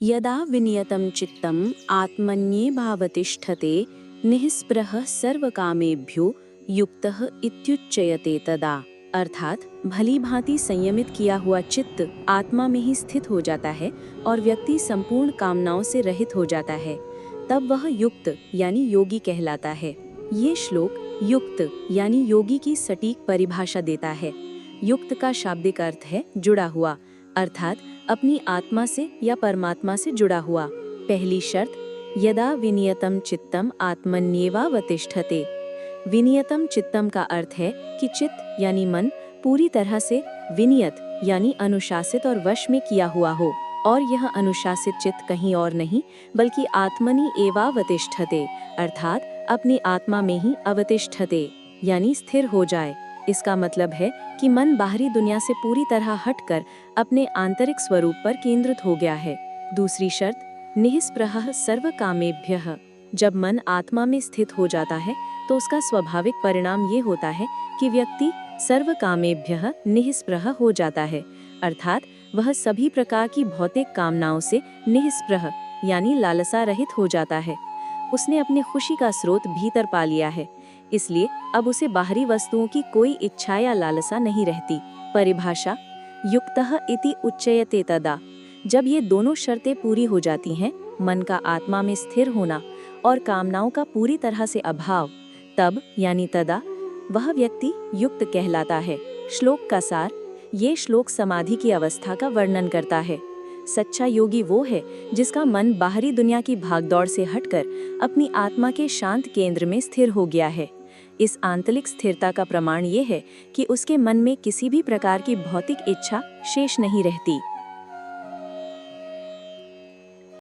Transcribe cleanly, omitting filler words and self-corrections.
यदा विनियतं चित्तम् आत्मन्येवावतिष्ठते निःस्पृहः सर्वकामेभ्यो युक्तः इत्युच्यते तदा। अर्थात भली भांति संयमित किया हुआ चित्त आत्मा में ही स्थित हो जाता है और व्यक्ति संपूर्ण कामनाओं से रहित हो जाता है, तब वह युक्त यानी योगी कहलाता है। ये श्लोक युक्त यानी योगी की सटीक परिभाषा देता है। युक्त का शाब्दिक अर्थ है जुड़ा हुआ, अर्थात अपनी आत्मा से या परमात्मा से जुड़ा हुआ। पहली शर्त, यदा विनियतम चित्तम आत्मन्येवावतिष्ठते। विनियतम चित्तम का अर्थ है कि चित्त यानी मन पूरी तरह से विनियत यानी अनुशासित और वश में किया हुआ हो, और यह अनुशासित चित्त कहीं और नहीं बल्कि आत्मनि एवावतिष्ठते अर्थात अपनी आत्मा में ही अवतिष्ठते यानी स्थिर हो जाए। इसका मतलब है कि मन बाहरी दुनिया से पूरी तरह हटकर अपने आंतरिक स्वरूप पर केंद्रित हो गया है। दूसरी शर्त, निःस्पृहः सर्वकामेभ्यः। जब मन आत्मा में स्थित हो जाता है तो उसका स्वाभाविक परिणाम ये होता है कि व्यक्ति सर्वकामेभ्यः निःस्पृह हो जाता है, अर्थात वह सभी प्रकार की भौतिक कामनाओं से निःस्पृह यानी लालसा रहित हो जाता है। उसने अपने खुशी का स्रोत भीतर पा लिया है, इसलिए अब उसे बाहरी वस्तुओं की कोई इच्छा या लालसा नहीं रहती। परिभाषा, युक्तः इति उच्यते तदा। जब ये दोनों शर्तें पूरी हो जाती हैं, मन का आत्मा में स्थिर होना और कामनाओं का पूरी तरह से अभाव, तब यानी तदा वह व्यक्ति युक्त कहलाता है। श्लोक का सार, ये श्लोक समाधि की अवस्था का वर्णन करता है। सच्चा योगी वो है जिसका मन बाहरी दुनिया की भागदौड़ से हटकर अपनी आत्मा के शांत केंद्र में स्थिर हो गया है। इस आंतरिक स्थिरता का प्रमाण ये है कि उसके मन में किसी भी प्रकार की भौतिक इच्छा शेष नहीं रहती।